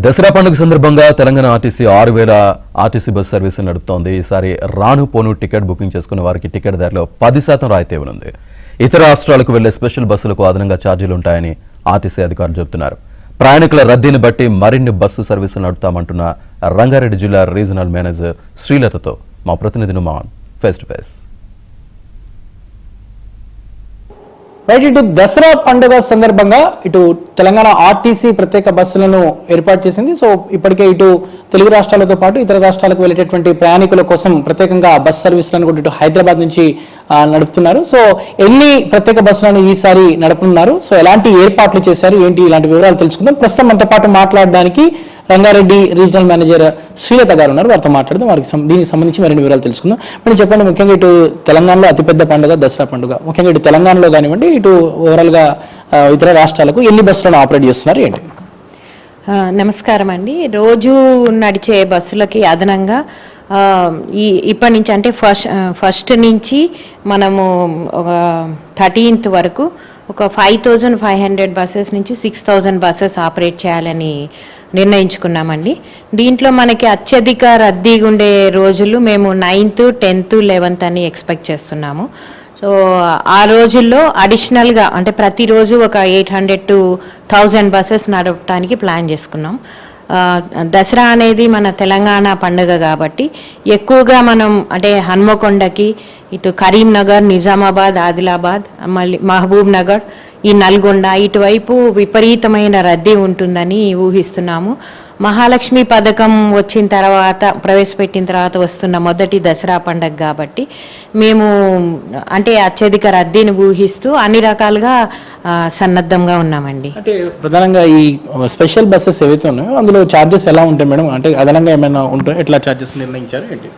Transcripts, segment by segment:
దసరా పండుగ సందర్భంగా Telangana RTC 6000 RTC bus సర్వీసులు నడుపుతోంది. ఈసారి రాను పోను టికెట్ బుకింగ్ చేసుకున్న వారికి టికెట్ ధరలో 10% రాయితీ ఇవ్వనుంది. ఇతర రాష్ట్రాలకు వెళ్లే స్పెషల్ బస్సులకు అదనంగా ఛార్జీలు ఉంటాయని ఆర్టీసీ అధికారులు చెబుతున్నారు. ప్రయాణికుల రద్దీని బట్టి మరిన్ని బస్సు సర్వీసులు నడుపుతామంటున్న రంగారెడ్డి జిల్లా రీజనల్ మేనేజర్ శ్రీలతతో మా ప్రతినిధి Numan face to face. Right, ఇటు దసరా పండుగ సందర్భంగా ఇటు తెలంగాణ ఆర్టీసీ ప్రత్యేక బస్సులను ఏర్పాటు చేసింది. సో ఇప్పటికే ఇటు తెలుగు రాష్ట్రాలతో పాటు ఇతర రాష్ట్రాలకు వెళ్ళేటటువంటి ప్రయాణికుల కోసం ప్రత్యేకంగా బస్ సర్వీసులను కూడా ఇటు హైదరాబాద్ నుంచి నడుపుతున్నారు. సో ఎన్ని ప్రత్యేక బస్సులను ఈసారి నడుపుతున్నారు, సో ఎలాంటి ఏర్పాట్లు చేశారు, ఏంటి, ఇలాంటి వివరాలు తెలుసుకుందాం. ప్రస్తుతం మనతో పాటు మాట్లాడడానికి రంగారెడ్డి రీజనల్ మేనేజర్ శ్రీలత గారు ఉన్నారు. వారితో మాట్లాడదాం, వారికి దీనికి సంబంధించి మరిన్ని వివరాలు తెలుసుకుందాం. మరి చెప్పండి, ముఖ్యంగా ఇటు తెలంగాణలో అతిపెద్ద పండుగ దసరా పండుగ, ముఖ్యంగా ఇటు తెలంగాణలో కానివ్వండి ఇటు ఓవరాల్ గా ఇతర రాష్ట్రాలకు ఎన్ని బస్సులను ఆపరేట్ చేస్తున్నారు, ఏంటి? నమస్కారం అండి. రోజు నడిచే బస్సులకి అదనంగా ఇప్పటి నుంచి అంటే ఫస్ట్ నుంచి మనము 13th వరకు ఒక 5500 బస్సెస్ నుంచి 6000 బస్సెస్ ఆపరేట్ చేయాలని నిర్ణయించుకున్నామండి. దీంట్లో మనకి అత్యధిక రద్దీగా ఉండే రోజులు మేము 9th, 10th, 11th అని ఎక్స్పెక్ట్ చేస్తున్నాము. సో ఆ రోజుల్లో అడిషనల్గా అంటే ప్రతిరోజు ఒక 800 to 1000 బస్సెస్ నడపడానికి ప్లాన్ చేసుకున్నాం. దసరా అనేది మన తెలంగాణ పండుగ కాబట్టి ఎక్కువగా మనం అంటే హన్మకొండకి, ఇటు కరీంనగర్, నిజామాబాద్, ఆదిలాబాద్, మళ్ళీ మహబూబ్ నగర్, ఈ నల్గొండ ఇటువైపు విపరీతమైన రద్దీ ఉంటుందని ఊహిస్తున్నాము. మహాలక్ష్మి పథకం వచ్చిన తర్వాత, ప్రవేశపెట్టిన తర్వాత వస్తున్న మొదటి దసరా పండుగ కాబట్టి మేము అంటే అత్యధిక రద్దీని ఊహిస్తూ అన్ని రకాలుగా సన్నద్ధంగా ఉన్నామండి. అంటే ప్రధానంగా ఈ స్పెషల్ బస్సెస్ ఏవైతే ఉన్నాయో అందులో ఛార్జెస్ ఎలా ఉంటాయి మేడం? అంటే అదనంగా ఏమైనా ఉంటాయి, ఎట్లా ఛార్జెస్ నిర్ణయించారు, ఏంటి?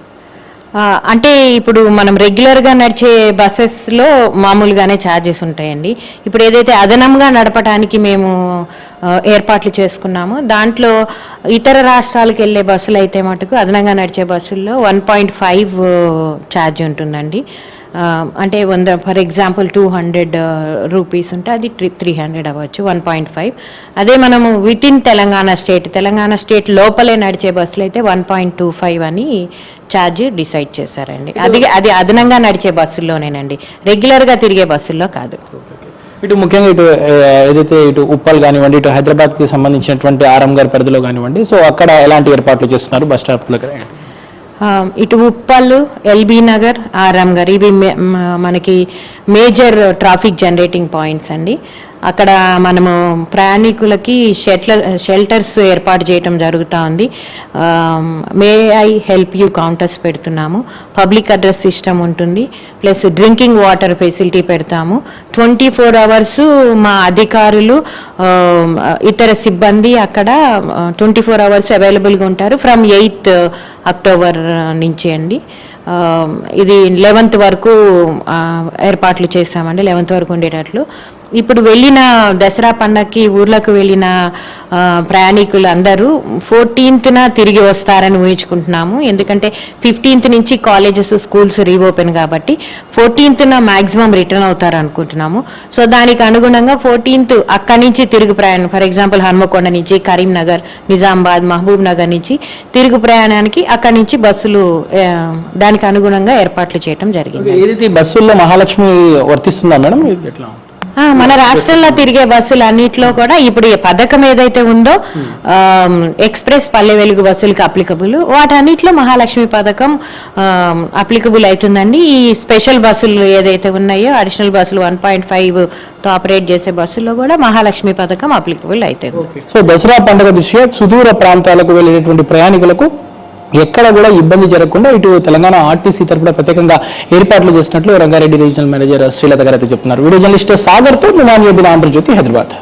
అంటే ఇప్పుడు మనం రెగ్యులర్గా నడిచే బస్సెస్లో మామూలుగానే ఛార్జెస్ ఉంటాయండి. ఇప్పుడు ఏదైతే అదనంగా నడపడానికి మేము ఏర్పాట్లు చేసుకున్నామో దాంట్లో ఇతర రాష్ట్రాలకు వెళ్ళే బస్సులు అయితే మటుకు అదనంగా నడిచే బస్సుల్లో 1.5 ఛార్జ్ ఉంటుందండి. అంటే 100 ఫర్ ఎగ్జాంపుల్ 200 రూపీస్ ఉంటే అది 300 అవ్వచ్చు, 1.5. అదే మనము విత్ ఇన్ తెలంగాణ స్టేట్ లోపలే నడిచే బస్సులు అయితే 1.25 అని ఛార్జ్ డిసైడ్ చేశారండి. అది అదనంగా నడిచే బస్సుల్లోనేనండి, రెగ్యులర్గా తిరిగే బస్సుల్లో కాదు. ఇటు ముఖ్యంగా ఇటు ఏదైతే ఇటు ఉప్పల్ కానివ్వండి, ఇటు హైదరాబాద్కి సంబంధించినటువంటి ఆరంగర్ పరిధిలో కానివ్వండి, సో అక్కడ ఎలాంటి ఏర్పాట్లు చేస్తున్నారు బస్ స్టాప్ దగ్గర? ఇటు ఉప్పల్, ఎల్బీ నగర్, ఆరాంగర్ ఇవి మనకి మేజర్ ట్రాఫిక్ జనరేటింగ్ పాయింట్స్ అండి. అక్కడ మనము ప్రయాణికులకి షెల్టర్స్ ఏర్పాటు చేయటం జరుగుతూ ఉంది. May I help you counters పెడుతున్నాము, పబ్లిక్ అడ్రస్ సిస్టమ్ ఉంటుంది, ప్లస్ డ్రింకింగ్ వాటర్ ఫెసిలిటీ పెడతాము. 24 hours మా అధికారులు, ఇతర సిబ్బంది అక్కడ 24 hours అవైలబుల్గా ఉంటారు. ఫ్రమ్ 8th October నుంచి అండి. ఇది 11th వరకు ఏర్పాట్లు చేశామండి, 11th వరకు ఉండేటట్లు. ఇప్పుడు వెళ్ళిన దసరా పండగకి ఊర్లకు వెళ్ళిన ప్రయాణికులు అందరూ 14th తిరిగి వస్తారని ఊహించుకుంటున్నాము. ఎందుకంటే 15th నుంచి కాలేజెస్, స్కూల్స్ రీఓపెన్ కాబట్టి 14th మ్యాక్సిమం రిటర్న్ అవుతారు అనుకుంటున్నాము. సో దానికి అనుగుణంగా 14th అక్కడి నుంచి తిరుగు ప్రయాణం, ఫర్ ఎగ్జాంపుల్ హన్మకొండ నుంచి కరీంనగర్, నిజామాబాద్, మహబూబ్ నగర్ నుంచి తిరుగు ప్రయాణానికి అక్కడి నుంచి బస్సులు దానికి అనుగుణంగా ఏర్పాట్లు చేయడం జరిగింది. ఏదైతే బస్సుల్లో మహాలక్ష్మి వర్తిస్తుందా మేడం? ఎట్లా మన రాష్ట్రంలో తిరిగే బస్సులు అన్నిట్లో కూడా ఇప్పుడు ఈ పథకం ఏదైతే ఉందో ఎక్స్ప్రెస్ పల్లె వెలుగు బస్సులకి అప్లికబుల్, వాటన్నిటిలో మహాలక్ష్మి పథకం అప్లికబుల్ అవుతుందండి. ఈ స్పెషల్ బస్సులు ఏదైతే ఉన్నాయో అడిషనల్ బస్సులు 1.5తో ఆపరేట్ చేసే బస్సుల్లో కూడా మహాలక్ష్మి పథకం అప్లికబుల్ అవుతుంది. సో దసరా పండుగ దృష్ట్యా సుదూర ప్రాంతాలకు వెళ్ళేటువంటి ప్రయాణికులకు ఎక్కడ కూడా ఇబ్బంది జరగకుండా ఇటు తెలంగాణ ఆర్టీసీ తరపున ప్రత్యేకంగా ఏర్పాట్లు చేసినట్లు రంగారెడ్డి రీజనల్ మేనేజర్ శ్రీలత గారు అయితే చెప్తున్నారు. వీడియో జర్నలిస్ట్ సాగర్తో ఆంధ్రజ్యోతి, హైదరాబాద్.